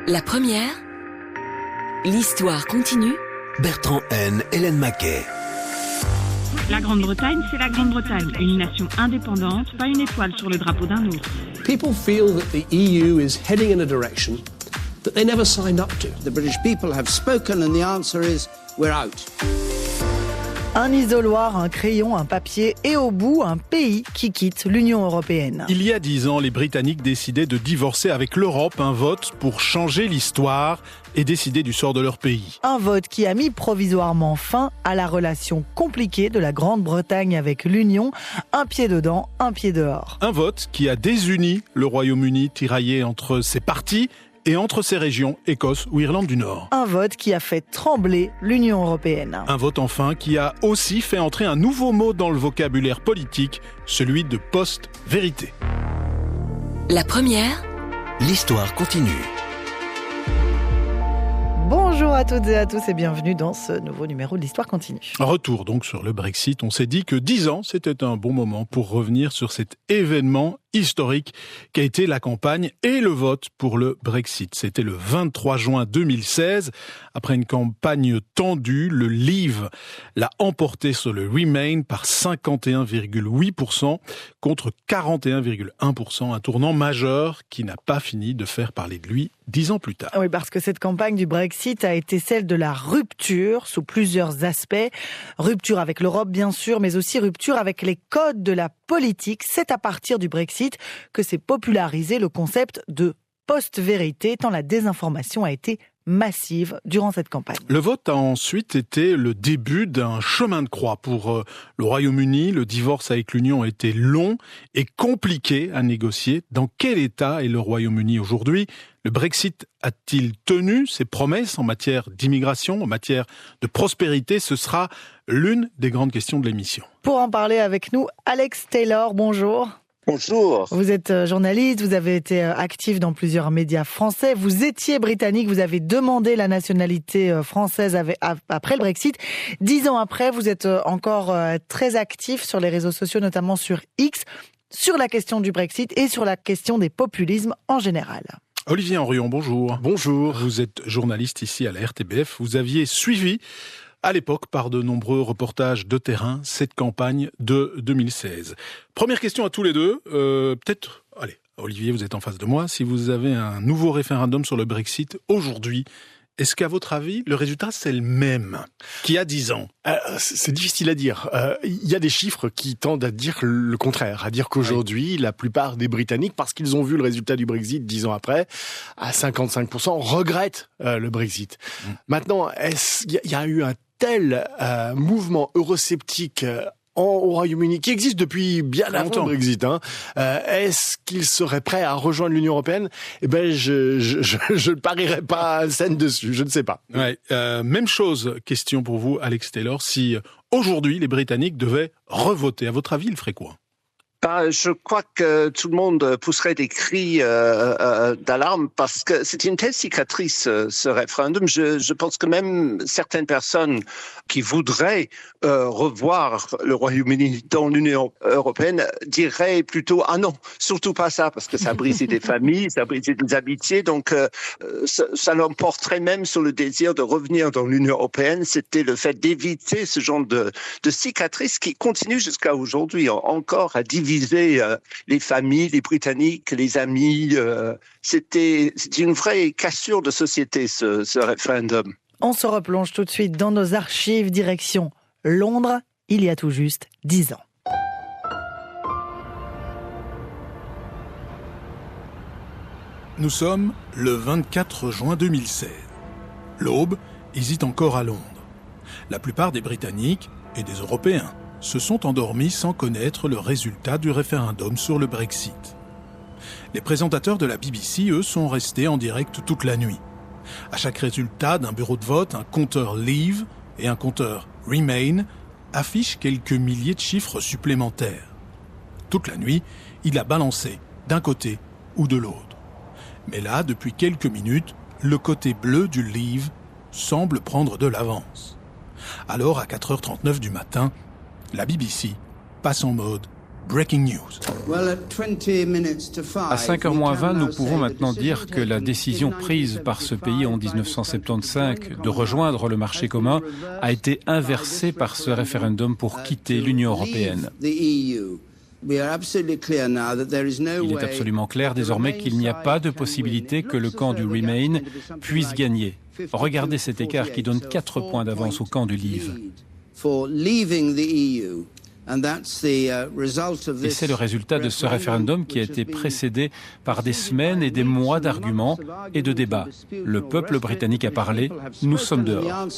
La première, l'histoire continue. Bertrand N, Hélène Maquet. La Grande-Bretagne, c'est la Grande-Bretagne, une nation indépendante, pas une étoile sur le drapeau d'un autre. People feel that the EU is heading in a direction that they never signed up to. The British people have spoken and the answer is we're out. Un isoloir, un crayon, un papier et au bout, un pays qui quitte l'Union européenne. Il y a 10 ans, les Britanniques décidaient de divorcer avec l'Europe, un vote pour changer l'histoire et décider du sort de leur pays. Un vote qui a mis provisoirement fin à la relation compliquée de la Grande-Bretagne avec l'Union, un pied dedans, un pied dehors. Un vote qui a désuni le Royaume-Uni tiraillé entre ses partis et entre ces régions, Écosse ou Irlande du Nord. Un vote qui a fait trembler l'Union européenne. Un vote enfin qui a aussi fait entrer un nouveau mot dans le vocabulaire politique, celui de post-vérité. La première, L'histoire continue. Bonjour à toutes et à tous et bienvenue dans ce nouveau numéro de l'Histoire continue. Retour donc sur le Brexit. On s'est dit que 10 ans, c'était un bon moment pour revenir sur cet événement historique qu'a été la campagne et le vote pour le Brexit. C'était le 23 juin 2016. Après une campagne tendue, le Leave l'a emporté sur le Remain par 51,8% contre 41,1%. Un tournant majeur qui n'a pas fini de faire parler de lui 10 ans plus tard. Oui, parce que cette campagne du Brexit a été celle de la rupture sous plusieurs aspects. Rupture avec l'Europe, bien sûr, mais aussi rupture avec les codes de la politique. C'est à partir du Brexit que s'est popularisé le concept de post-vérité, tant la désinformation a été massive durant cette campagne. Le vote a ensuite été le début d'un chemin de croix pour le Royaume-Uni. Le divorce avec l'Union a été long et compliqué à négocier. Dans quel état est le Royaume-Uni aujourd'hui ? Le Brexit a-t-il tenu ses promesses en matière d'immigration, en matière de prospérité ? Ce sera l'une des grandes questions de l'émission. Pour en parler avec nous, Alex Taylor, bonjour. Bonjour. Vous êtes journaliste, vous avez été actif dans plusieurs médias français, vous étiez britannique, vous avez demandé la nationalité française après le Brexit. 10 ans après, vous êtes encore très actif sur les réseaux sociaux, notamment sur X, sur la question du Brexit et sur la question des populismes en général. Olivier Henrion, bonjour. Bonjour. Vous êtes journaliste ici à la RTBF. Vous aviez suivi à l'époque, par de nombreux reportages de terrain, cette campagne de 2016. Première question à tous les deux. Allez, Olivier, vous êtes en face de moi. Si vous avez un nouveau référendum sur le Brexit aujourd'hui, est-ce qu'à votre avis, le résultat, c'est le même qu'il y a 10 ans ? C'est difficile à dire. Il y a des chiffres qui tendent à dire le contraire, à dire qu'aujourd'hui, la plupart des Britanniques, parce qu'ils ont vu le résultat du Brexit 10 ans après, à 55%, regrettent le Brexit. Maintenant, il y a eu un tel mouvement eurosceptique au Royaume-Uni, qui existe depuis bien avant le Brexit. Est-ce qu'il serait prêt à rejoindre l'Union européenne ? Eh ben, je ne parierais pas un cent dessus, je ne sais pas. Ouais, même chose, question pour vous, Alex Taylor. Si aujourd'hui les Britanniques devaient revoter, à votre avis, ils feraient quoi ? Je crois que tout le monde pousserait des cris d'alarme parce que c'est une telle cicatrice, ce référendum. Je pense que même certaines personnes qui voudraient revoir le Royaume-Uni dans l'Union européenne diraient plutôt « Ah non, surtout pas ça », parce que ça a brisé des familles, ça a brisé des amitiés. Donc, ça l'emporterait même sur le désir de revenir dans l'Union européenne. C'était le fait d'éviter ce genre de cicatrice qui continue jusqu'à aujourd'hui encore à diviser les familles, les Britanniques, les amis. C'était une vraie cassure de société, ce référendum. On se replonge tout de suite dans nos archives, direction Londres, il y a tout juste 10 ans. Nous sommes le 24 juin 2016. L'aube hésite encore à Londres. La plupart des Britanniques et des Européens se sont endormis sans connaître le résultat du référendum sur le Brexit. Les présentateurs de la BBC, eux, sont restés en direct toute la nuit. À chaque résultat d'un bureau de vote, un compteur Leave et un compteur Remain affichent quelques milliers de chiffres supplémentaires. Toute la nuit, il a balancé d'un côté ou de l'autre. Mais là, depuis quelques minutes, le côté bleu du Leave semble prendre de l'avance. Alors, à 4h39 du matin, la BBC passe en mode Breaking news. À 5h-20, nous pouvons maintenant dire que la décision prise par ce pays en 1975 de rejoindre le marché commun a été inversée par ce référendum pour quitter l'Union européenne. Il est absolument clair désormais qu'il n'y a pas de possibilité que le camp du Remain puisse gagner. Regardez cet écart qui donne 4 points d'avance au camp du Leave. Et c'est le résultat de ce référendum qui a été précédé par des semaines et des mois d'arguments et de débats. Le peuple britannique a parlé, nous sommes dehors.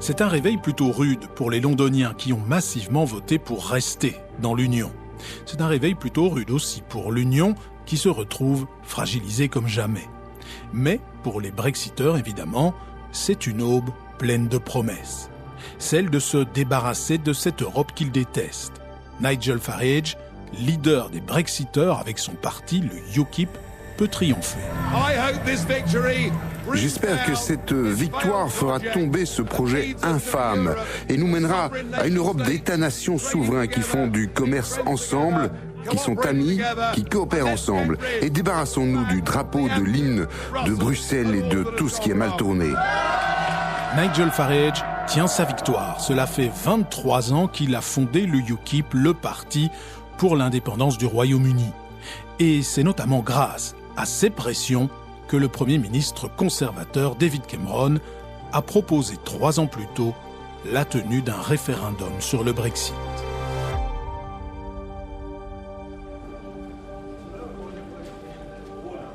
C'est un réveil plutôt rude pour les Londoniens qui ont massivement voté pour rester dans l'Union. C'est un réveil plutôt rude aussi pour l'Union qui se retrouve fragilisée comme jamais. Mais pour les Brexiteurs, évidemment, c'est une aube pleine de promesses. Celle de se débarrasser de cette Europe qu'ils détestent. Nigel Farage, leader des Brexiteurs avec son parti, le UKIP, peut triompher. J'espère que cette victoire fera tomber ce projet infâme et nous mènera à une Europe d'États-nations souverains qui font du commerce ensemble, qui sont amis, qui coopèrent ensemble. Et débarrassons-nous du drapeau, de l'hymne, de Bruxelles et de tout ce qui est mal tourné. Nigel Farage tient sa victoire. Cela fait 23 ans qu'il a fondé le UKIP, le parti pour l'indépendance du Royaume-Uni. Et c'est notamment grâce à ces pressions que le Premier ministre conservateur David Cameron a proposé 3 ans plus tôt la tenue d'un référendum sur le Brexit.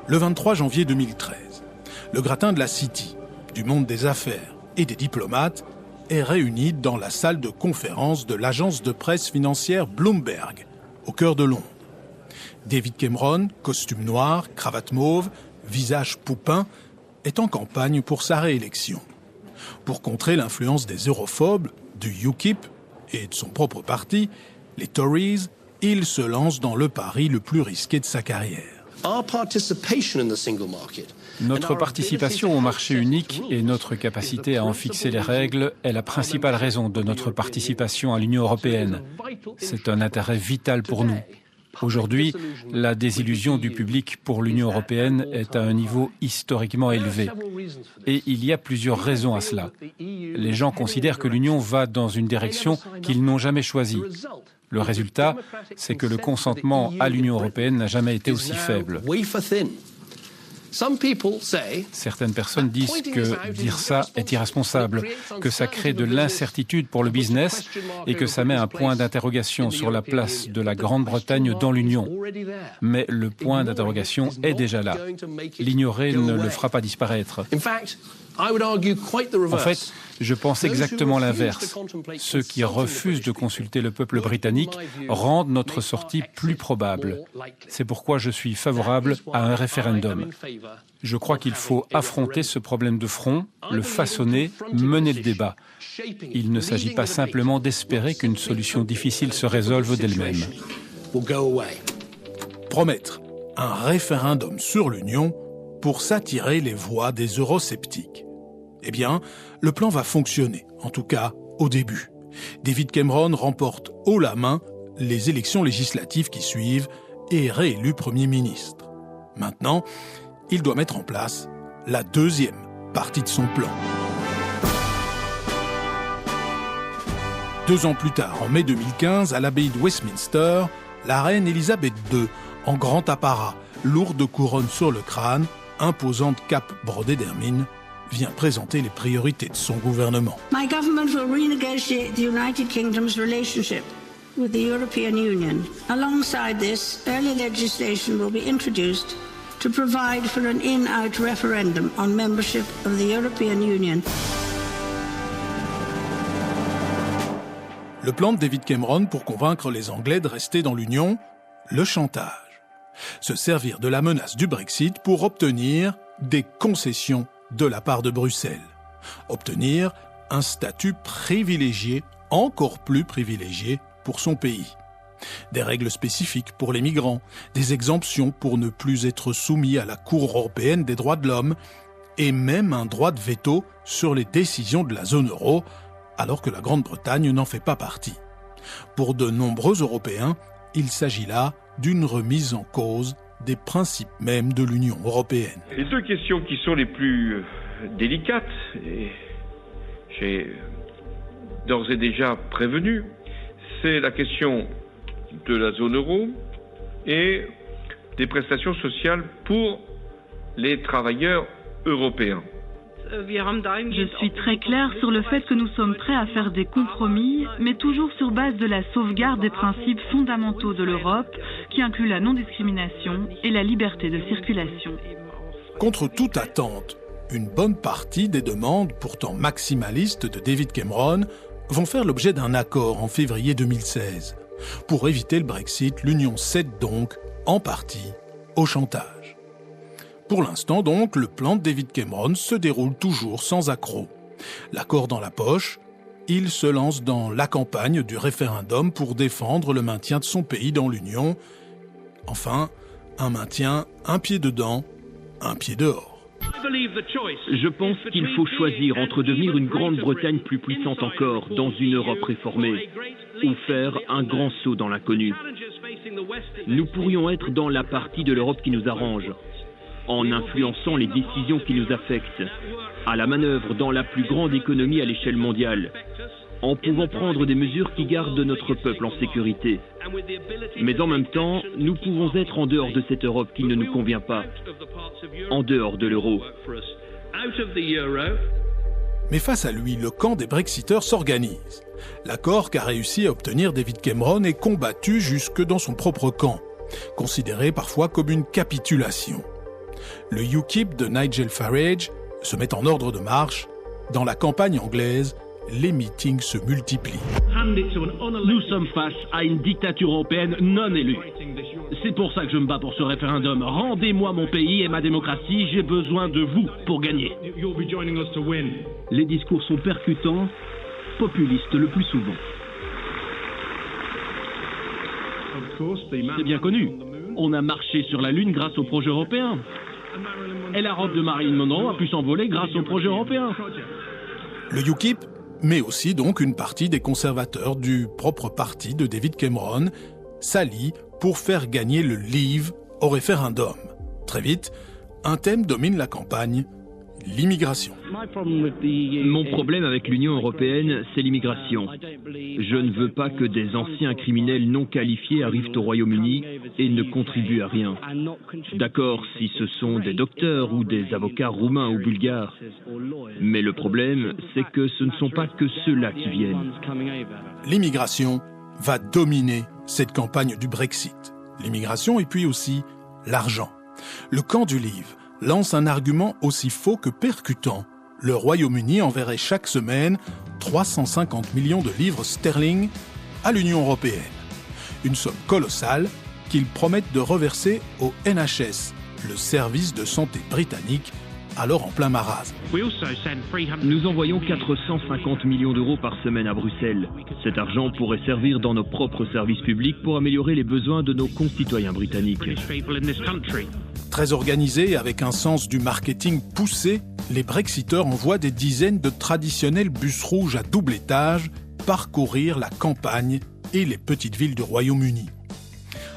Le 23 janvier 2013, le gratin de la City, du monde des affaires et des diplomates est réuni dans la salle de conférence de l'agence de presse financière Bloomberg, au cœur de Londres. David Cameron, costume noir, cravate mauve, visage poupin, est en campagne pour sa réélection. Pour contrer l'influence des europhobes, du UKIP et de son propre parti, les Tories, il se lance dans le pari le plus risqué de sa carrière. Notre participation au marché unique et notre capacité à en fixer les règles est la principale raison de notre participation à l'Union européenne. C'est un intérêt vital pour nous. Aujourd'hui, la désillusion du public pour l'Union européenne est à un niveau historiquement élevé. Et il y a plusieurs raisons à cela. Les gens considèrent que l'Union va dans une direction qu'ils n'ont jamais choisie. Le résultat, c'est que le consentement à l'Union européenne n'a jamais été aussi faible. Certaines personnes disent que dire ça est irresponsable, que ça crée de l'incertitude pour le business et que ça met un point d'interrogation sur la place de la Grande-Bretagne dans l'Union. Mais le point d'interrogation est déjà là. L'ignorer ne le fera pas disparaître. En fait, je pense exactement l'inverse. Ceux qui refusent de consulter le peuple britannique rendent notre sortie plus probable. C'est pourquoi je suis favorable à un référendum. Je crois qu'il faut affronter ce problème de front, le façonner, mener le débat. Il ne s'agit pas simplement d'espérer qu'une solution difficile se résolve d'elle-même. Promettre un référendum sur l'Union pour s'attirer les voix des eurosceptiques. Eh bien, le plan va fonctionner, en tout cas au début. David Cameron remporte haut la main les élections législatives qui suivent et est réélu Premier ministre. Maintenant, il doit mettre en place la deuxième partie de son plan. 2 ans plus tard, en mai 2015, à l'abbaye de Westminster, la reine Elisabeth II, en grand apparat, lourde couronne sur le crâne, imposante cape brodée d'hermine, vient présenter les priorités de son gouvernement. My government will renegotiate the United Kingdom's relationship with the European Union. Alongside this, early legislation will be introduced to provide for an in-out referendum on membership of the European Union. Le plan de David Cameron pour convaincre les Anglais de rester dans l'Union, le chantage. Se servir de la menace du Brexit pour obtenir des concessions de la part de Bruxelles. Obtenir un statut privilégié, encore plus privilégié pour son pays. Des règles spécifiques pour les migrants, des exemptions pour ne plus être soumis à la Cour européenne des droits de l'homme, et même un droit de veto sur les décisions de la zone euro, alors que la Grande-Bretagne n'en fait pas partie. Pour de nombreux Européens, il s'agit là d'une remise en cause des principes mêmes de l'Union européenne. Les deux questions qui sont les plus délicates, et j'ai d'ores et déjà prévenu, c'est la question de la zone euro et des prestations sociales pour les travailleurs européens. Je suis très claire sur le fait que nous sommes prêts à faire des compromis, mais toujours sur base de la sauvegarde des principes fondamentaux de l'Europe, qui incluent la non-discrimination et la liberté de circulation. Contre toute attente, une bonne partie des demandes, pourtant maximalistes, de David Cameron vont faire l'objet d'un accord en février 2016. Pour éviter le Brexit, l'Union cède donc, en partie, au chantage. Pour l'instant donc, le plan de David Cameron se déroule toujours sans accroc. L'accord dans la poche, il se lance dans la campagne du référendum pour défendre le maintien de son pays dans l'Union. Enfin, un maintien, un pied dedans, un pied dehors. Je pense qu'il faut choisir entre devenir une Grande-Bretagne plus puissante encore dans une Europe réformée ou faire un grand saut dans l'inconnu. Nous pourrions être dans la partie de l'Europe qui nous arrange, en influençant les décisions qui nous affectent, à la manœuvre dans la plus grande économie à l'échelle mondiale, en pouvant prendre des mesures qui gardent notre peuple en sécurité. Mais en même temps, nous pouvons être en dehors de cette Europe qui ne nous convient pas, en dehors de l'euro. Mais face à lui, le camp des Brexiteurs s'organise. L'accord qu'a réussi à obtenir David Cameron est combattu jusque dans son propre camp, considéré parfois comme une capitulation. Le UKIP de Nigel Farage se met en ordre de marche. Dans la campagne anglaise, les meetings se multiplient. Nous sommes face à une dictature européenne non élue. C'est pour ça que je me bats pour ce référendum. Rendez-moi mon pays et ma démocratie, j'ai besoin de vous pour gagner. Les discours sont percutants, populistes le plus souvent. C'est bien connu. On a marché sur la Lune grâce au projet européen. Et la robe de Marilyn Monroe a pu s'envoler grâce au projet européen. Le UKIP, mais aussi donc une partie des conservateurs du propre parti de David Cameron, s'allient pour faire gagner le Leave au référendum. Très vite, un thème domine la campagne, l'immigration. Mon problème avec l'Union européenne, c'est l'immigration. Je ne veux pas que des anciens criminels non qualifiés arrivent au Royaume-Uni et ne contribuent à rien. D'accord, si ce sont des docteurs ou des avocats roumains ou bulgares. Mais le problème, c'est que ce ne sont pas que ceux-là qui viennent. L'immigration va dominer cette campagne du Brexit. L'immigration et puis aussi l'argent. Le camp du Leave lance un argument aussi faux que percutant. Le Royaume-Uni enverrait chaque semaine 350 millions de livres sterling à l'Union européenne. Une somme colossale qu'ils promettent de reverser au NHS, le service de santé britannique, alors en plein marasme. Nous envoyons 450 millions d'euros par semaine à Bruxelles. Cet argent pourrait servir dans nos propres services publics pour améliorer les besoins de nos concitoyens britanniques. Très organisés et avec un sens du marketing poussé, les Brexiteurs envoient des dizaines de traditionnels bus rouges à double étage parcourir la campagne et les petites villes du Royaume-Uni.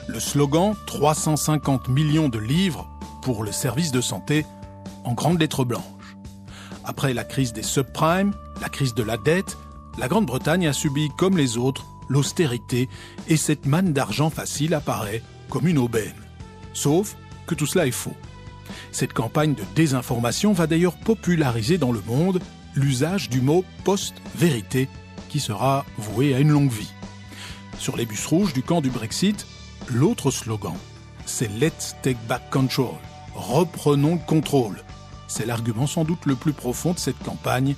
Le slogan « 350 millions de livres pour le service de santé » en grandes lettres blanches. Après la crise des subprimes, la crise de la dette, la Grande-Bretagne a subi, comme les autres, l'austérité et cette manne d'argent facile apparaît comme une aubaine. Sauf que tout cela est faux. Cette campagne de désinformation va d'ailleurs populariser dans le monde l'usage du mot « post-vérité » qui sera voué à une longue vie. Sur les bus rouges du camp du Brexit, l'autre slogan, c'est « Let's take back control ». Reprenons le contrôle. C'est l'argument sans doute le plus profond de cette campagne,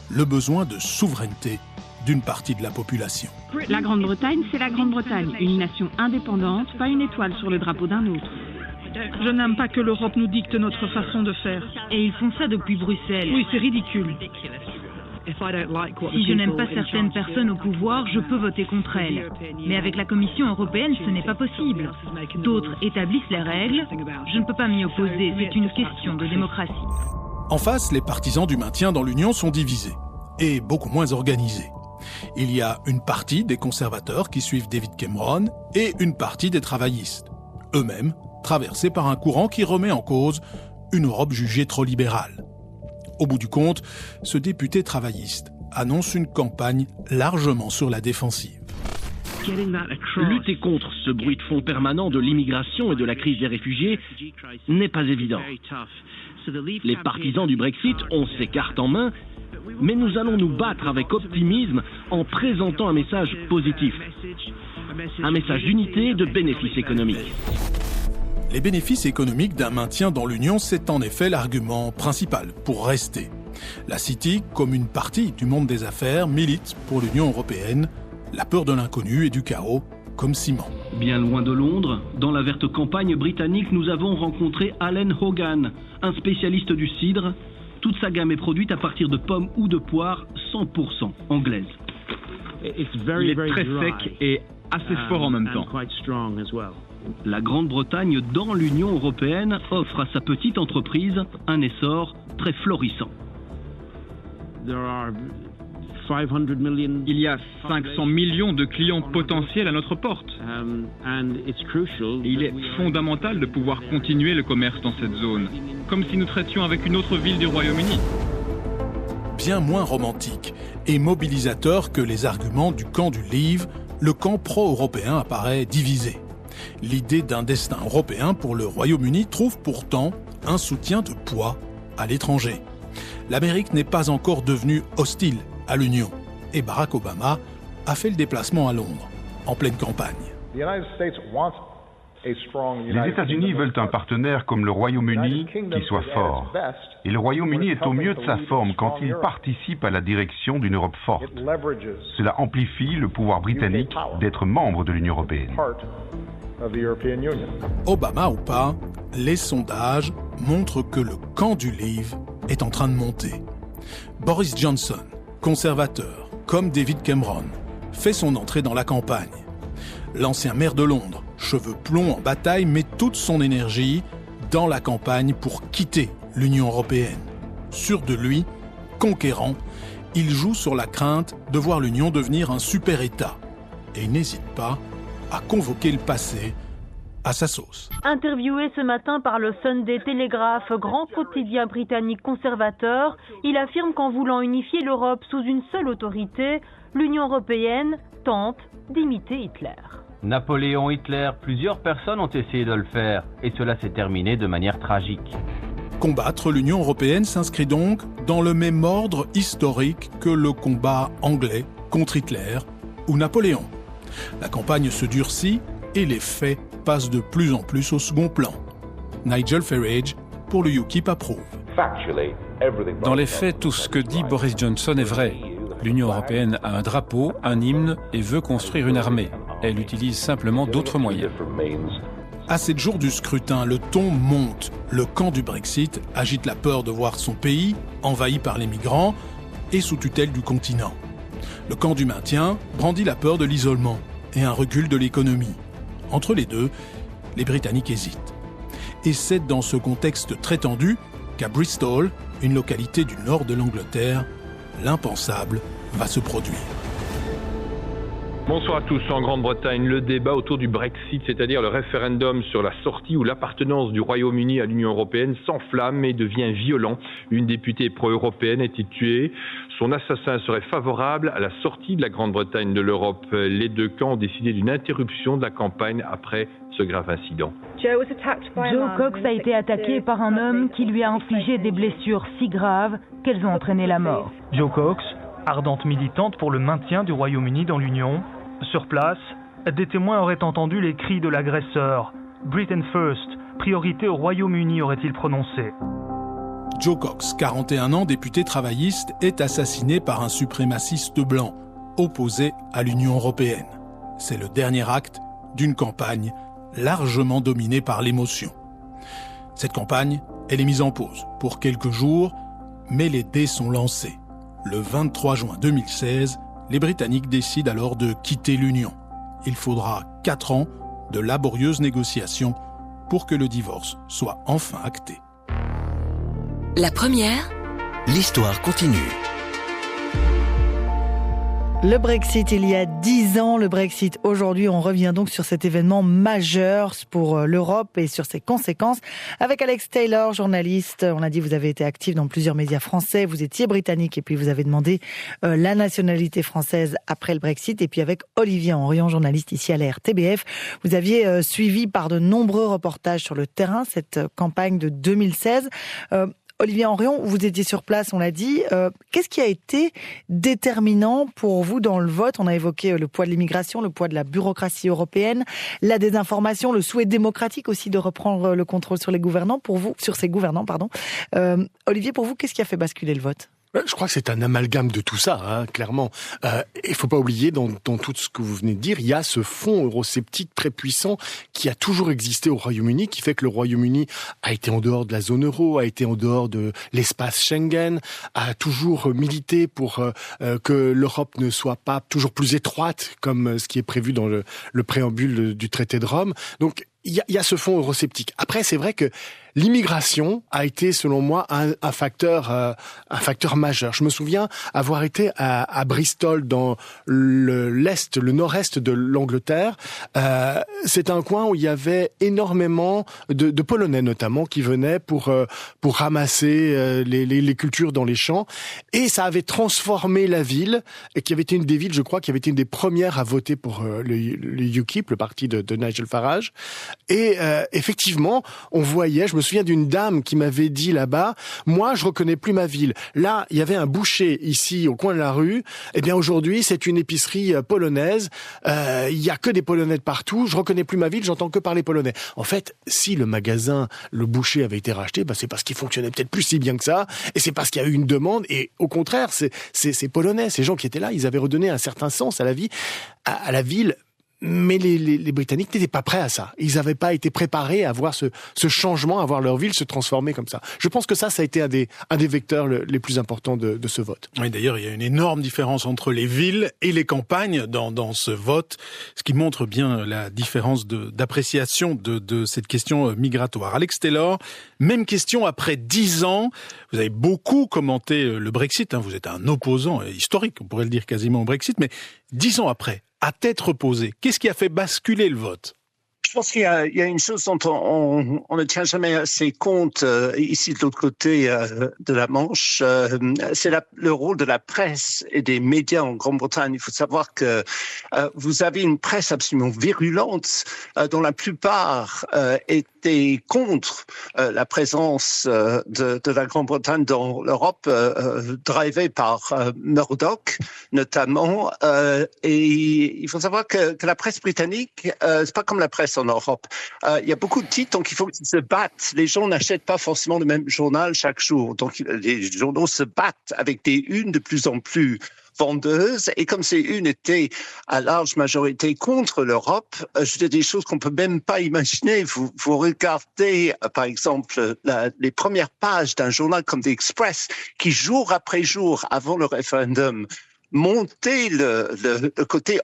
le besoin de souveraineté d'une partie de la population. La Grande-Bretagne, c'est la Grande-Bretagne, une nation indépendante, pas une étoile sur le drapeau d'un autre. Je n'aime pas que l'Europe nous dicte notre façon de faire. Et ils font ça depuis Bruxelles. Oui, c'est ridicule. Si je n'aime pas certaines personnes au pouvoir, je peux voter contre elles. Mais avec la Commission européenne, ce n'est pas possible. D'autres établissent les règles. Je ne peux pas m'y opposer. C'est une question de démocratie. En face, les partisans du maintien dans l'Union sont divisés et beaucoup moins organisés. Il y a une partie des conservateurs qui suivent David Cameron et une partie des travaillistes, eux-mêmes traversés par un courant qui remet en cause une Europe jugée trop libérale. Au bout du compte, ce député travailliste annonce une campagne largement sur la défensive. Lutter contre ce bruit de fond permanent de l'immigration et de la crise des réfugiés n'est pas évident. Les partisans du Brexit ont ces cartes en main, mais nous allons nous battre avec optimisme en présentant un message positif. Un message d'unité et de bénéfices économiques. Les bénéfices économiques d'un maintien dans l'Union, c'est en effet l'argument principal pour rester. La City, comme une partie du monde des affaires, milite pour l'Union européenne, la peur de l'inconnu et du chaos comme ciment. Bien loin de Londres, dans la verte campagne britannique, nous avons rencontré Alan Hogan, un spécialiste du cidre. Toute sa gamme est produite à partir de pommes ou de poires 100% anglaises. Il est très sec et assez fort en même temps. La Grande-Bretagne, dans l'Union européenne, offre à sa petite entreprise un essor très florissant. Il y a 500 millions de clients potentiels à notre porte. Et il est fondamental de pouvoir continuer le commerce dans cette zone, comme si nous traitions avec une autre ville du Royaume-Uni. Bien moins romantique et mobilisateur que les arguments du camp du Leave, le camp pro-européen apparaît divisé. L'idée d'un destin européen pour le Royaume-Uni trouve pourtant un soutien de poids à l'étranger. L'Amérique n'est pas encore devenue hostile à l'Union et Barack Obama a fait le déplacement à Londres, en pleine campagne. Les États-Unis veulent un partenaire comme le Royaume-Uni qui soit fort. Et le Royaume-Uni est au mieux de sa forme quand il participe à la direction d'une Europe forte. Cela amplifie le pouvoir britannique d'être membre de l'Union européenne. Obama ou pas, les sondages montrent que le camp du Leave est en train de monter. Boris Johnson, conservateur, comme David Cameron, fait son entrée dans la campagne. L'ancien maire de Londres, cheveux blonds en bataille, met toute son énergie dans la campagne pour quitter l'Union européenne. Sûr de lui, conquérant, il joue sur la crainte de voir l'Union devenir un super-État. Et il n'hésite pas à convoquer le passé à sa sauce. Interviewé ce matin par le Sunday Telegraph, grand quotidien britannique conservateur, il affirme qu'en voulant unifier l'Europe sous une seule autorité, l'Union européenne tente d'imiter Hitler. Napoléon, Hitler, plusieurs personnes ont essayé de le faire, et cela s'est terminé de manière tragique. Combattre l'Union européenne s'inscrit donc dans le même ordre historique que le combat anglais contre Hitler ou Napoléon. La campagne se durcit et les faits passent de plus en plus au second plan. Nigel Farage, pour le UKIP, approuve. Dans les faits, tout ce que dit Boris Johnson est vrai. L'Union européenne a un drapeau, un hymne et veut construire une armée. Elle utilise simplement d'autres moyens. À 7 jours du scrutin, le ton monte. Le camp du Brexit agite la peur de voir son pays envahi par les migrants et sous tutelle du continent. Le camp du maintien brandit la peur de l'isolement et un recul de l'économie. Entre les deux, les Britanniques hésitent. Et c'est dans ce contexte très tendu qu'à Bristol, une localité du nord de l'Angleterre, l'impensable va se produire. Bonsoir à tous. En Grande-Bretagne, le débat autour du Brexit, c'est-à-dire le référendum sur la sortie ou l'appartenance du Royaume-Uni à l'Union européenne, s'enflamme et devient violent. Une députée pro-européenne a été tuée. Son assassin serait favorable à la sortie de la Grande-Bretagne de l'Europe. Les deux camps ont décidé d'une interruption de la campagne après ce grave incident. Joe Cox a été attaqué par un homme qui lui a infligé des blessures si graves qu'elles ont entraîné la mort. Joe Cox, ardente militante pour le maintien du Royaume-Uni dans l'Union. Sur place, des témoins auraient entendu les cris de l'agresseur. Britain First, priorité au Royaume-Uni, aurait-il prononcé. Joe Cox, 41 ans, député travailliste, est assassiné par un suprémaciste blanc, opposé à l'Union européenne. C'est le dernier acte d'une campagne largement dominée par l'émotion. Cette campagne, elle est mise en pause pour quelques jours, mais les dés sont lancés. Le 23 juin 2016, les Britanniques décident alors de quitter l'Union. Il faudra 4 ans de laborieuses négociations pour que le divorce soit enfin acté. La première, l'histoire continue. Le Brexit, il y a 10 ans, le Brexit aujourd'hui, on revient donc sur cet événement majeur pour l'Europe et sur ses conséquences. Avec Alex Taylor, journaliste, on l'a dit, vous avez été actif dans plusieurs médias français, vous étiez britannique et puis vous avez demandé la nationalité française après le Brexit. Et puis avec Olivier Henrion, journaliste ici à la RTBF, vous aviez suivi par de nombreux reportages sur le terrain cette campagne de 2016. Olivier Henrion, vous étiez sur place, on l'a dit. Qu'est-ce qui a été déterminant pour vous dans le vote ? On a évoqué le poids de l'immigration, le poids de la bureaucratie européenne, la désinformation, le souhait démocratique aussi de reprendre le contrôle sur les gouvernants. Pour vous, sur ces gouvernants, pardon. Olivier, pour vous, qu'est-ce qui a fait basculer le vote ? Je crois que c'est un amalgame de tout ça, clairement. Il faut pas oublier, dans tout ce que vous venez de dire, il y a ce fond eurosceptique très puissant qui a toujours existé au Royaume-Uni, qui fait que le Royaume-Uni a été en dehors de la zone euro, a été en dehors de l'espace Schengen, a toujours milité pour que l'Europe ne soit pas toujours plus étroite, comme ce qui est prévu dans le préambule du traité de Rome. Donc, il y a ce fond eurosceptique. Après, c'est vrai que l'immigration a été, selon moi, un facteur majeur. Je me souviens avoir été à Bristol, dans l'est, le nord-est de l'Angleterre. C'est un coin où il y avait énormément de Polonais, notamment, qui venaient pour ramasser les cultures dans les champs. Et ça avait transformé la ville, et qui avait été une des villes, je crois, qui avait été une des premières à voter pour le UKIP, le parti de Nigel Farage. Et effectivement, on voyait, je me souviens d'une dame qui m'avait dit là-bas, moi je reconnais plus ma ville. Là, il y avait un boucher ici au coin de la rue. Eh bien aujourd'hui, c'est une épicerie polonaise. Il y a que des Polonais de partout. Je reconnais plus ma ville, j'entends que parler polonais. En fait, si le magasin, le boucher avait été racheté, c'est parce qu'il fonctionnait peut-être plus si bien que ça, et c'est parce qu'il y a eu une demande. Et au contraire, ces Polonais, ces gens qui étaient là, ils avaient redonné un certain sens à la vie, à la ville. Mais les Britanniques n'étaient pas prêts à ça. Ils n'avaient pas été préparés à voir ce changement, à voir leur ville se transformer comme ça. Je pense que ça a été un des vecteurs les plus importants de ce vote. Oui, d'ailleurs, il y a une énorme différence entre les villes et les campagnes dans ce vote, ce qui montre bien la différence d'appréciation de cette question migratoire. Alex Taylor, même question après 10 ans. Vous avez beaucoup commenté le Brexit. Vous êtes un opposant historique, on pourrait le dire quasiment au Brexit, mais 10 ans après, à tête reposée, qu'est-ce qui a fait basculer le vote ? Je pense qu'il y a une chose dont on ne tient jamais assez compte ici de l'autre côté de la Manche, c'est le rôle de la presse et des médias en Grande-Bretagne. Il faut savoir que vous avez une presse absolument virulente dont la plupart étaient contre la présence de la Grande-Bretagne dans l'Europe, drivée par Murdoch notamment. Et il faut savoir que la presse britannique, c'est pas comme la presse en Europe. Il y a beaucoup de titres, donc il faut qu'ils se battent. Les gens n'achètent pas forcément le même journal chaque jour. Donc les journaux se battent avec des unes de plus en plus vendeuses. Et comme ces unes étaient à large majorité contre l'Europe, je dis des choses qu'on peut même pas imaginer. Vous regardez, par exemple, les premières pages d'un journal comme The Express, qui jour après jour, avant le référendum, monter le côté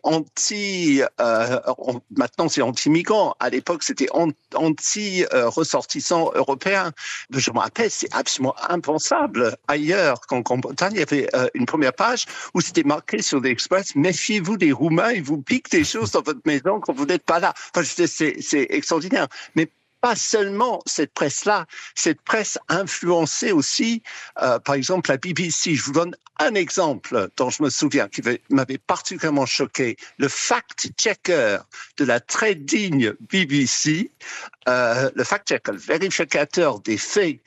maintenant c'est anti-migrant. À l'époque, c'était anti-ressortissants européens. Je me rappelle, c'est absolument impensable ailleurs qu'en Grande-Bretagne. Il y avait une première page où c'était marqué sur l'Express: méfiez-vous des Roumains, ils vous piquent des choses dans votre maison quand vous n'êtes pas là. C'est extraordinaire. Mais pas seulement cette presse-là, cette presse influençait aussi, par exemple, la BBC. Je vous donne un exemple dont je me souviens, qui m'avait particulièrement choqué. Le fact-checker de la très digne BBC, le fact-checker, le vérificateur des faits,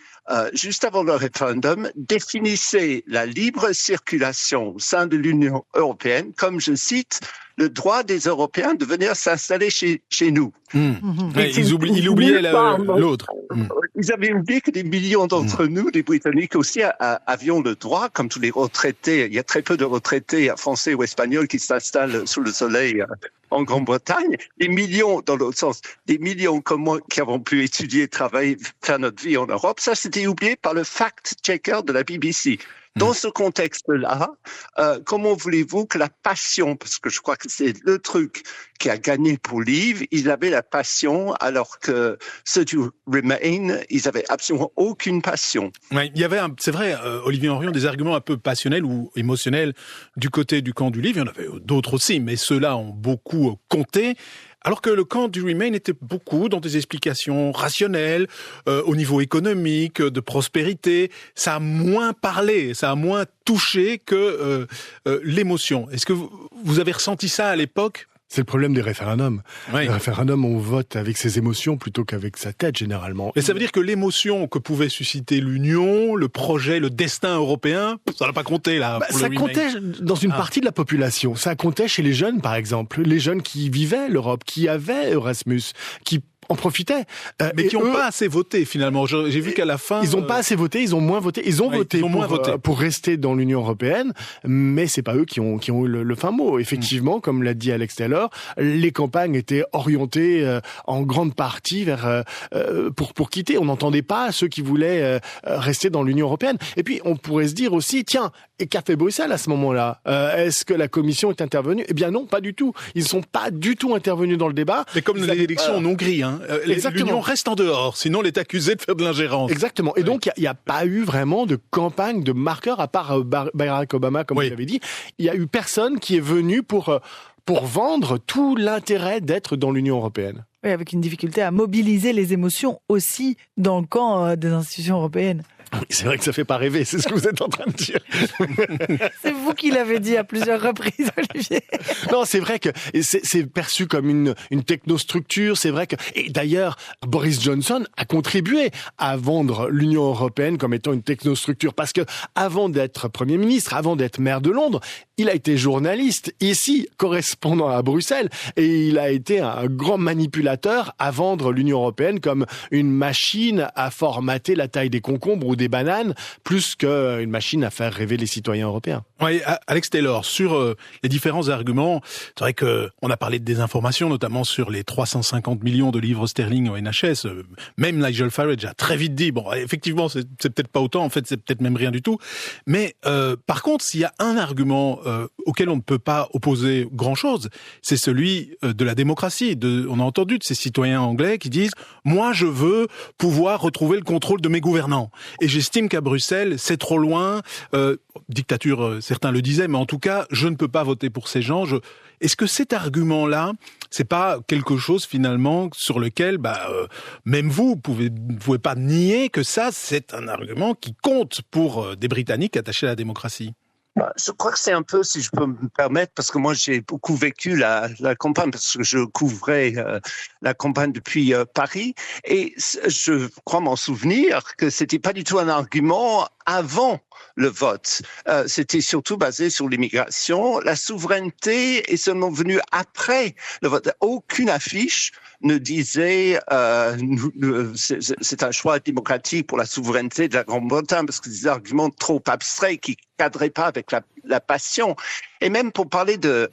juste avant le référendum, définissait la libre circulation au sein de l'Union européenne comme, je cite, le droit des Européens de venir s'installer chez nous. Il oubliait l'autre. Ils avaient oublié que des millions d'entre nous, des Britanniques aussi, avions le droit, comme tous les retraités. Il y a très peu de retraités français ou espagnols qui s'installent sous le soleil en Grande-Bretagne. Des millions, dans l'autre sens, des millions comme moi qui avons pu étudier, travailler, faire notre vie en Europe. Ça, c'était oublié par le fact-checker de la BBC. Dans ce contexte-là, comment voulez-vous que la passion, parce que je crois que c'est le truc qui a gagné pour Leave, ils avaient la passion, alors que ceux du Remain, ils avaient absolument aucune passion. Ouais, il y avait, c'est vrai, Olivier Henrion, des arguments un peu passionnels ou émotionnels du côté du camp du Leave. Il y en avait d'autres aussi, mais ceux-là ont beaucoup compté. Alors que le camp du Remain était beaucoup dans des explications rationnelles, au niveau économique, de prospérité. Ça a moins parlé, ça a moins touché que l'émotion. Est-ce que vous avez ressenti ça à l'époque ? C'est le problème des référendums. Oui. Les référendums, on vote avec ses émotions plutôt qu'avec sa tête, généralement. Et ça veut dire que l'émotion que pouvait susciter l'Union, le projet, le destin européen, ça n'a pas compté, là, pour ça le comptait dans une partie de la population. Ça comptait chez les jeunes, par exemple. Les jeunes qui vivaient l'Europe, qui avaient Erasmus, qui en profitaient. Mais qui n'ont pas assez voté, finalement. J'ai vu qu'à la fin... Ils n'ont pas assez voté, ils ont moins voté. Ils ont voté pour rester dans l'Union européenne, mais c'est pas eux qui ont eu le fin mot. Effectivement, comme l'a dit Alex Taylor, les campagnes étaient orientées en grande partie vers pour quitter. On n'entendait pas ceux qui voulaient rester dans l'Union européenne. Et puis, on pourrait se dire aussi, tiens, et qu'a fait Bruxelles à ce moment-là ? Est-ce que la Commission est intervenue ? Eh bien non, pas du tout. Ils ne sont pas du tout intervenus dans le débat. Mais comme les élections en Hongrie, l'Union reste en dehors, sinon elle est accusée de faire de l'ingérence. Exactement. Et donc, il n'y a pas eu vraiment de campagne, de marqueur, à part Barack Obama, comme vous l'avez dit. Il n'y a eu personne qui est venu pour vendre tout l'intérêt d'être dans l'Union européenne. Oui, avec une difficulté à mobiliser les émotions aussi dans le camp des institutions européennes. C'est vrai que ça fait pas rêver, c'est ce que vous êtes en train de dire. C'est vous qui l'avez dit à plusieurs reprises, Olivier. Non, c'est vrai que c'est perçu comme une technostructure, c'est vrai que... Et d'ailleurs, Boris Johnson a contribué à vendre l'Union européenne comme étant une technostructure, parce que avant d'être Premier ministre, avant d'être maire de Londres, il a été journaliste, ici, correspondant à Bruxelles, et il a été un grand manipulateur à vendre l'Union européenne comme une machine à formater la taille des concombres ou des bananes, plus qu'une machine à faire rêver les citoyens européens. Oui, Alex Taylor, sur les différents arguments, c'est vrai qu'on a parlé de désinformation, notamment sur les 350 millions de livres sterling au NHS. Même Nigel Farage a très vite dit, bon, effectivement, c'est peut-être pas autant, en fait, c'est peut-être même rien du tout. Mais par contre, s'il y a un argument auquel on ne peut pas opposer grand-chose, c'est celui de la démocratie. On a entendu de ces citoyens anglais qui disent « Moi, je veux pouvoir retrouver le contrôle de mes gouvernants. Et j'estime qu'à Bruxelles, c'est trop loin. Dictature, certains le disaient, mais en tout cas, je ne peux pas voter pour ces gens. Est-ce que cet argument-là, c'est pas quelque chose finalement sur lequel, même vous pouvez pas nier que ça, c'est un argument qui compte pour des Britanniques attachés à la démocratie? Je crois que c'est un peu, si je peux me permettre, parce que moi j'ai beaucoup vécu la campagne, parce que je couvrais la campagne depuis Paris, et je crois m'en souvenir que c'était pas du tout un argument avant le vote. C'était surtout basé sur l'immigration. La souveraineté est seulement venue après le vote. Aucune affiche ne disait c'est un choix démocratique pour la souveraineté de la Grande-Bretagne, parce que des arguments trop abstraits qui cadraient pas avec la passion. Et même pour parler de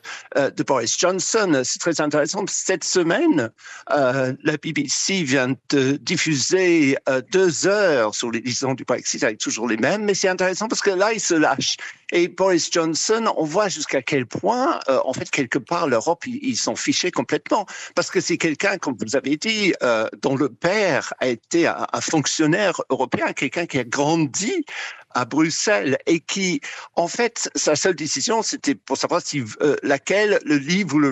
Boris Johnson, c'est très intéressant. Cette semaine, la BBC vient de diffuser 2 heures sur les 10 ans du Brexit avec toujours les mêmes, mais c'est intéressant parce que là, il se lâche. Et Boris Johnson, on voit jusqu'à quel point, en fait, quelque part, l'Europe, ils s'en fichaient complètement. Parce que c'est quelqu'un, comme vous avez dit, dont le père a été un fonctionnaire européen, quelqu'un qui a grandi à Bruxelles et qui, en fait, sa seule décision, c'était pour savoir si laquelle, le Leave ou le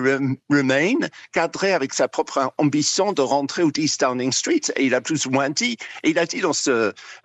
Remain, cadrait avec sa propre ambition de rentrer au 10 Downing Street. Et il a plus ou moins dit, et il a dit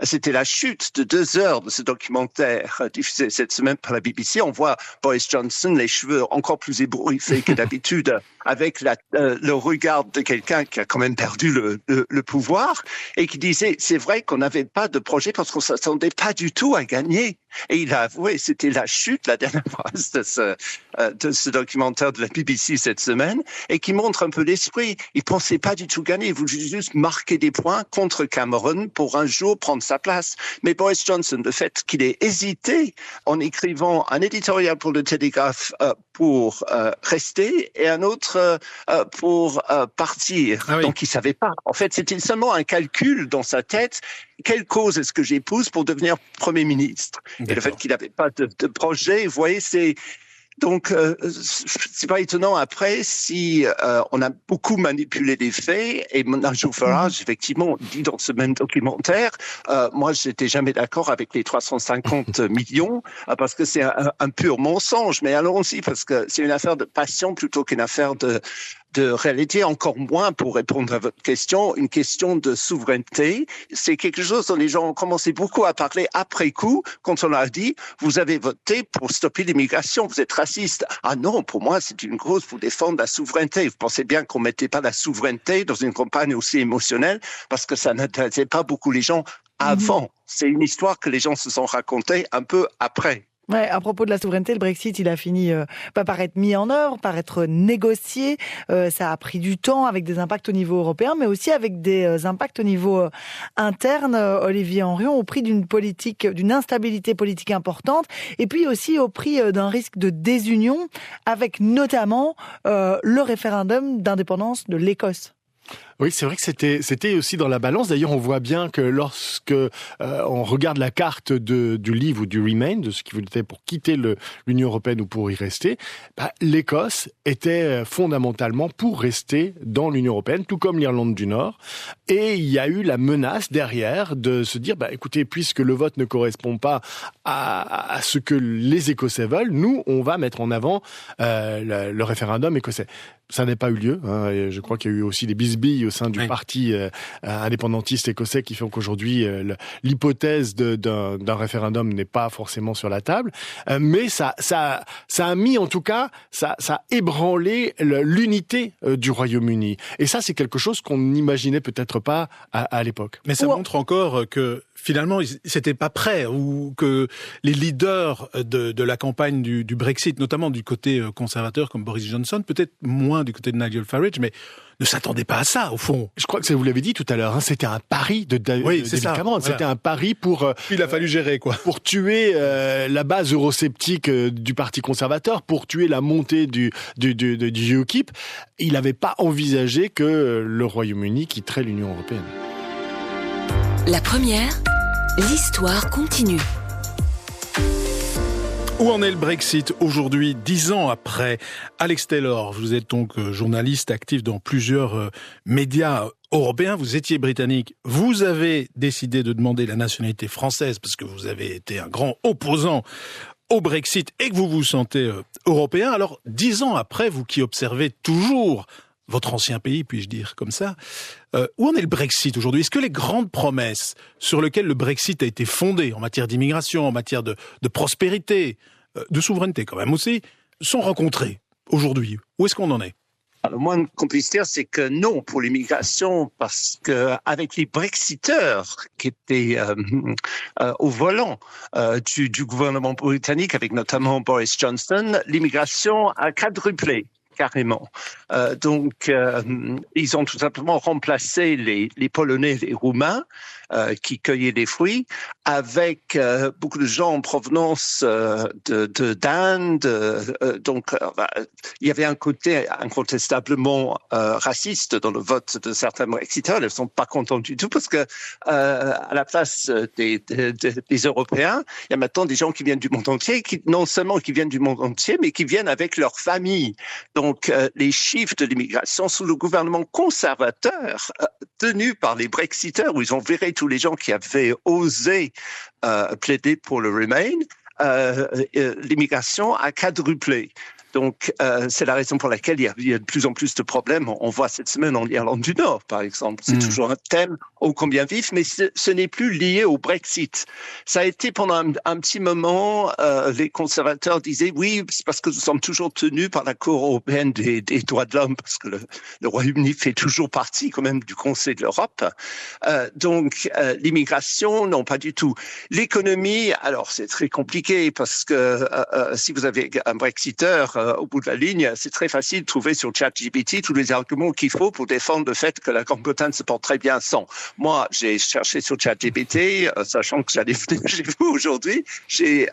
c'était la chute de 2 heures de ce documentaire diffusé cette semaine par la BBC. On voit Boris Johnson, les cheveux encore plus ébouriffés que d'habitude, avec le regard de quelqu'un qui a quand même perdu le pouvoir, et qui disait, c'est vrai qu'on n'avait pas de projet parce qu'on s'attendait pas du tout à gagner Et il a avoué, c'était la chute, la dernière phrase de ce documentaire de la BBC cette semaine, et qui montre un peu l'esprit. Il pensait pas du tout gagner, il voulait juste marquer des points contre Cameron pour un jour prendre sa place. Mais Boris Johnson, le fait qu'il ait hésité en écrivant un éditorial pour le Télégraphe pour rester et un autre pour partir. Ah oui. Donc il savait pas. En fait, c'était seulement un calcul dans sa tête. Quelle cause est-ce que j'épouse pour devenir Premier ministre? Et le fait qu'il n'avait pas de projet, vous voyez, c'est... Donc, c'est pas étonnant après si on a beaucoup manipulé les faits. Et Nigel Farage, effectivement, dit dans ce même documentaire, moi, j'étais jamais d'accord avec les 350 millions parce que c'est un pur mensonge. Mais allons-y, parce que c'est une affaire de passion plutôt qu'une affaire de réalité, encore moins pour répondre à votre question, une question de souveraineté. C'est quelque chose dont les gens ont commencé beaucoup à parler après coup, quand on a dit, vous avez voté pour stopper l'immigration, vous êtes raciste. Ah non, pour moi, c'est une cause pour défendre la souveraineté. Vous pensez bien qu'on mettait pas la souveraineté dans une campagne aussi émotionnelle, parce que ça n'intéressait pas beaucoup les gens avant. C'est une histoire que les gens se sont racontées un peu après. Ouais, à propos de la souveraineté, le Brexit, il a fini par être mis en œuvre, par être négocié. Ça a pris du temps avec des impacts au niveau européen, mais aussi avec des impacts au niveau interne. Olivier Henrion, au prix d'une instabilité politique importante, et puis aussi au prix d'un risque de désunion, avec notamment le référendum d'indépendance de l'Écosse. Oui, c'est vrai que c'était aussi dans la balance. D'ailleurs, on voit bien que lorsque on regarde la carte du Leave ou du Remain, de ce qui voulait pour quitter l'Union européenne ou pour y rester, l'Écosse était fondamentalement pour rester dans l'Union européenne, tout comme l'Irlande du Nord. Et il y a eu la menace derrière de se dire, écoutez, puisque le vote ne correspond pas à ce que les Écossais veulent, nous, on va mettre en avant le référendum écossais. Ça n'a pas eu lieu. Et je crois qu'il y a eu aussi des bisbilles au sein du parti indépendantiste écossais qui font qu'aujourd'hui l'hypothèse d'un référendum n'est pas forcément sur la table. Mais ça a mis, en tout cas, ça a ébranlé l'unité du Royaume-Uni. Et ça, c'est quelque chose qu'on n'imaginait peut-être pas à l'époque. Mais ça montre encore que finalement, ils n'étaient pas prêts, ou que les leaders de la campagne du Brexit, notamment du côté conservateur comme Boris Johnson, peut-être moins du côté de Nigel Farage, mais ne s'attendaient pas à ça, au fond. Je crois que vous l'avez dit tout à l'heure, c'était un pari de David Cameron. Voilà. C'était un pari pour... Il a fallu gérer, quoi. Pour tuer la base eurosceptique du Parti conservateur, pour tuer la montée du UKIP. Il n'avait pas envisagé que le Royaume-Uni quitterait l'Union européenne. La première, l'histoire continue. Où en est le Brexit aujourd'hui, 10 ans après? Alex Taylor, vous êtes donc journaliste actif dans plusieurs médias européens. Vous étiez britannique. Vous avez décidé de demander la nationalité française parce que vous avez été un grand opposant au Brexit et que vous vous sentez européen. Alors, 10 ans après, vous qui observez toujours votre ancien pays, puis-je dire comme ça, où en est le Brexit aujourd'hui? Est-ce que les grandes promesses sur lesquelles le Brexit a été fondé en matière d'immigration, en matière de prospérité, de souveraineté quand même aussi, sont rencontrées aujourd'hui? Où est-ce qu'on en est? Le moins qu'on puisse dire, c'est que non pour l'immigration, parce que avec les Brexiteurs qui étaient au volant du gouvernement britannique, avec notamment Boris Johnson, l'immigration a quadruplé. Carrément. Donc, ils ont tout simplement remplacé les Polonais et les Roumains qui cueillaient des fruits avec beaucoup de gens en provenance d'Inde. Donc, il y avait un côté incontestablement raciste dans le vote de certains Brexiteurs. Ils ne sont pas contents du tout parce que à la place des Européens, il y a maintenant des gens qui viennent du monde entier, non seulement qui viennent du monde entier, mais qui viennent avec leur famille. Donc, les chiffres de l'immigration sous le gouvernement conservateur tenu par les Brexiteurs, où ils ont viré tous les gens qui avaient osé plaider pour le Remain, l'immigration a quadruplé. Donc, c'est la raison pour laquelle il y a de plus en plus de problèmes. On voit cette semaine en Irlande du Nord, par exemple. C'est toujours un thème ô combien vif, mais ce n'est plus lié au Brexit. Ça a été pendant un petit moment, les conservateurs disaient oui, c'est parce que nous sommes toujours tenus par la Cour européenne des droits de l'homme, parce que le Royaume-Uni fait toujours partie quand même du Conseil de l'Europe. Donc, l'immigration, non, pas du tout. L'économie, alors c'est très compliqué parce que si vous avez un Brexiteur au bout de la ligne, c'est très facile de trouver sur ChatGPT tous les arguments qu'il faut pour défendre le fait que la Grande-Bretagne se porte très bien sans. Moi, j'ai cherché sur ChatGPT, sachant que j'allais venir chez vous aujourd'hui, j'ai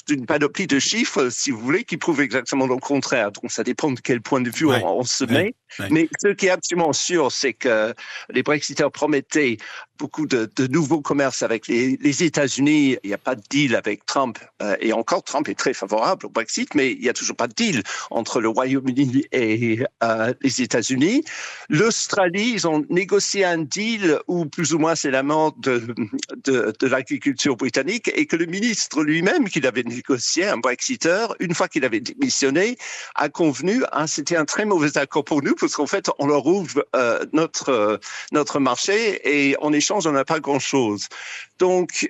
une panoplie de chiffres, si vous voulez, qui prouvent exactement le contraire. Donc, ça dépend de quel point de vue on se met. Mais ce qui est absolument sûr, c'est que les Brexiteurs promettaient beaucoup de nouveaux commerces avec les États-Unis. Il n'y a pas de deal avec Trump. Et encore, Trump est très favorable au Brexit, mais il n'y a toujours pas de deal entre le Royaume-Uni et les États-Unis. L'Australie, ils ont négocié un deal où plus ou moins c'est la mort de l'agriculture britannique et que le ministre lui-même, qu'il avait négocié, un Brexiteur, une fois qu'il avait démissionné, a convenu, c'était un très mauvais accord pour nous parce qu'en fait, on leur ouvre notre marché et en échange, on n'a pas grand-chose. Donc,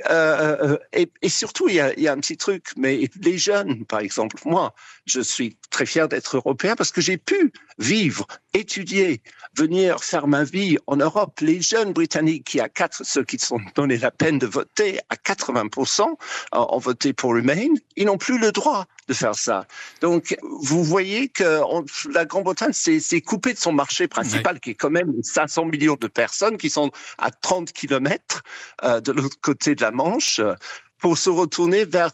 et surtout, il y a un petit truc, mais les jeunes, par exemple, moi, je suis très fier d'être européen parce que j'ai pu vivre, étudier, venir faire ma vie en Europe. Les jeunes britanniques, ceux qui se sont donné la peine de voter, à 80% ont voté pour Remain, ils n'ont plus le droit de faire ça. Donc, vous voyez que la Grande-Bretagne s'est coupée de son marché principal, qui est quand même 500 millions de personnes qui sont à 30 kilomètres de l'autre côté de la Manche, pour se retourner vers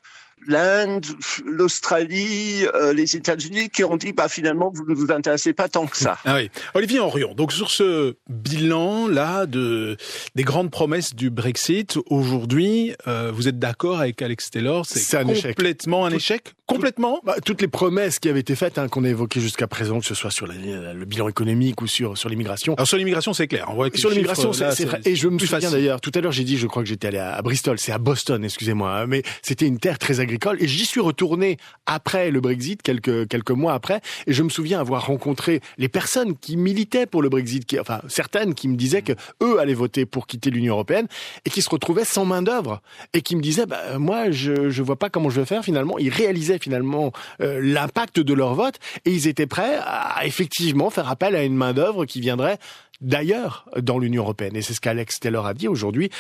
l'Inde, l'Australie, les États-Unis, qui ont dit finalement vous ne vous intéressez pas tant que ça. Ah oui. Olivier Henrion, donc sur ce bilan là des grandes promesses du Brexit aujourd'hui, vous êtes d'accord avec Alex Taylor, c'est complètement un échec. Complètement. Toutes les promesses qui avaient été faites, qu'on a évoquées jusqu'à présent, que ce soit sur le bilan économique ou sur l'immigration. Alors sur l'immigration, c'est clair. On voit sur l'immigration, c'est vrai. Et je me souviens d'ailleurs, tout à l'heure, je crois que j'étais allé à Bristol, c'est à Boston, excusez-moi, mais c'était une terre très agricole. Et j'y suis retourné après le Brexit, quelques mois après, et je me souviens avoir rencontré les personnes qui militaient pour le Brexit, certaines qui me disaient que eux allaient voter pour quitter l'Union européenne et qui se retrouvaient sans main d'œuvre et qui me disaient moi je vois pas comment je vais faire finalement. Ils réalisaient finalement l'impact de leur vote et ils étaient prêts à effectivement faire appel à une main d'œuvre qui viendrait d'ailleurs dans l'Union européenne. Et c'est ce qu'Alex Taylor a dit aujourd'hui.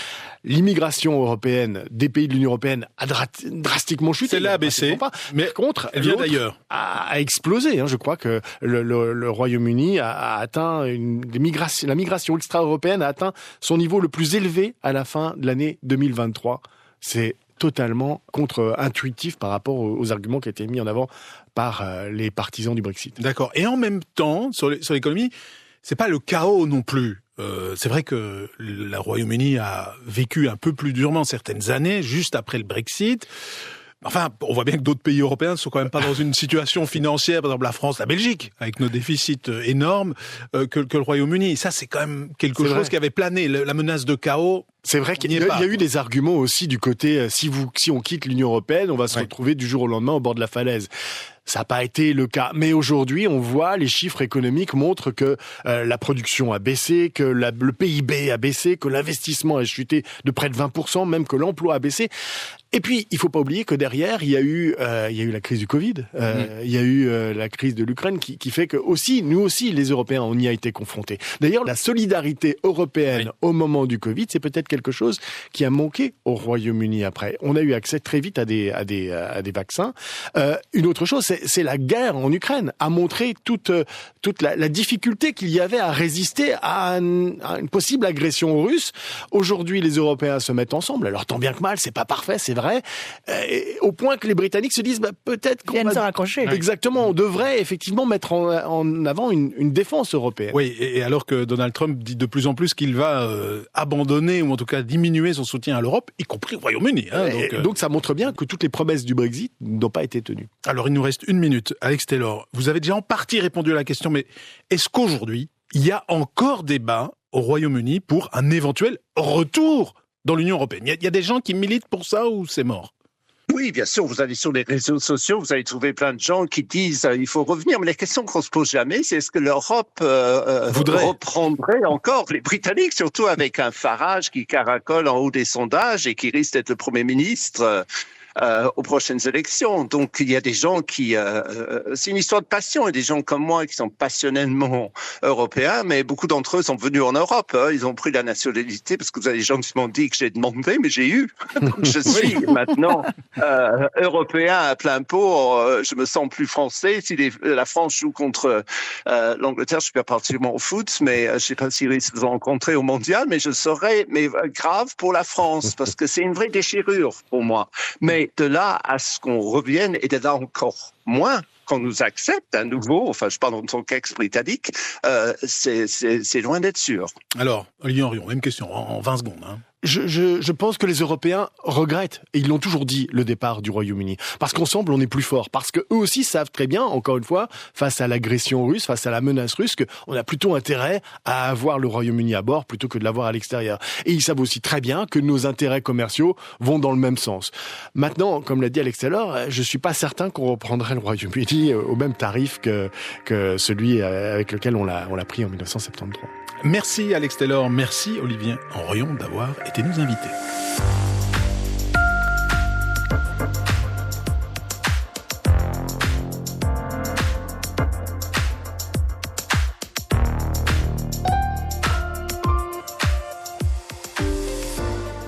L'immigration européenne des pays de l'Union européenne a drastiquement chuté. C'est là a baissé, mais par contre, elle vient d'ailleurs. A explosé. Je crois que le Royaume-Uni a atteint la migration extra-européenne a atteint son niveau le plus élevé à la fin de l'année 2023. C'est totalement contre-intuitif par rapport aux arguments qui ont été mis en avant par les partisans du Brexit. D'accord. Et en même temps, sur l'économie, c'est pas le chaos non plus. C'est vrai que le Royaume-Uni a vécu un peu plus durement certaines années, juste après le Brexit. Enfin, on voit bien que d'autres pays européens ne sont quand même pas dans une situation financière, par exemple la France, la Belgique, avec nos déficits énormes, que le Royaume-Uni. Et ça, c'est quand même quelque chose qui avait plané, la menace de chaos. C'est vrai qu'il y a eu des arguments aussi du côté, si on quitte l'Union européenne, on va se retrouver du jour au lendemain au bord de la falaise. Ça n'a pas été le cas. Mais aujourd'hui, on voit, les chiffres économiques montrent que la production a baissé, que le PIB a baissé, que l'investissement a chuté de près de 20%, même que l'emploi a baissé. Et puis, il faut pas oublier que derrière, il y a eu la crise du Covid, il y a eu la crise de l'Ukraine qui fait que nous aussi, les Européens, on y a été confrontés. D'ailleurs, la solidarité européenne au moment du Covid, c'est peut-être quelque chose qui a manqué au Royaume-Uni après. On a eu accès très vite à des vaccins. Une autre chose, c'est la guerre en Ukraine a montré toute la difficulté qu'il y avait à résister à une possible agression russe. Aujourd'hui, les Européens se mettent ensemble. Alors tant bien que mal, c'est pas parfait, c'est vrai, au point que les Britanniques se disent peut-être qu'on va se raccrocher. Exactement, on devrait effectivement mettre en avant une défense européenne. Oui, et alors que Donald Trump dit de plus en plus qu'il va abandonner ou en tout cas diminuer son soutien à l'Europe, y compris au Royaume-Uni. Donc ça montre bien que toutes les promesses du Brexit n'ont pas été tenues. Alors il nous reste 1 minute. Alex Taylor, vous avez déjà en partie répondu à la question, mais est-ce qu'aujourd'hui, il y a encore débat au Royaume-Uni pour un éventuel retour dans l'Union européenne? Il y a des gens qui militent pour ça ou c'est mort? Oui, bien sûr, vous allez sur les réseaux sociaux, vous allez trouver plein de gens qui disent il faut revenir. Mais la question qu'on se pose jamais, c'est est-ce que l'Europe reprendrait encore les Britanniques, surtout avec un Farage qui caracole en haut des sondages et qui risque d'être le Premier ministre aux prochaines élections. Donc, il y a des gens qui... c'est une histoire de passion. Il y a des gens comme moi qui sont passionnellement européens, mais beaucoup d'entre eux sont venus en Europe. Ils ont pris la nationalité parce que vous avez des gens qui m'ont dit que j'ai demandé, mais j'ai eu. Donc, je suis maintenant européen à plein pot. Je me sens plus français. Si la France joue contre l'Angleterre, je suis pas particulièrement au foot, mais je sais pas s'ils se sont rencontrés au mondial, mais je serais grave pour la France parce que c'est une vraie déchirure pour moi. Mais de là à ce qu'on revienne, et de là encore moins qu'on nous accepte à nouveau, enfin je parle en tant qu'ex-britannique, c'est loin d'être sûr. Alors, Olivier Henrion, même question, en 20 secondes. Je pense que les Européens regrettent, et ils l'ont toujours dit, le départ du Royaume-Uni. Parce qu'ensemble, on est plus fort. Parce qu'eux aussi savent très bien, encore une fois, face à l'agression russe, face à la menace russe, qu'on a plutôt intérêt à avoir le Royaume-Uni à bord plutôt que de l'avoir à l'extérieur. Et ils savent aussi très bien que nos intérêts commerciaux vont dans le même sens. Maintenant, comme l'a dit Alex Taylor, je suis pas certain qu'on reprendrait le Royaume-Uni au même tarif que celui avec lequel on l'a pris en 1973. Merci Alex Taylor, merci Olivier Henrion d'avoir été nos invités.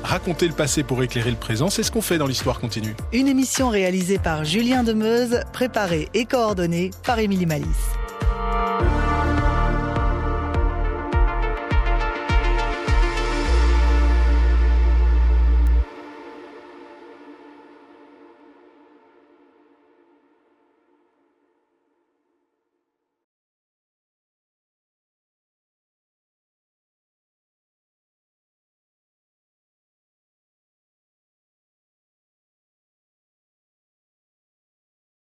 Raconter le passé pour éclairer le présent, c'est ce qu'on fait dans l'Histoire continue. Une émission réalisée par Julien Demeuse, préparée et coordonnée par Émilie Malice.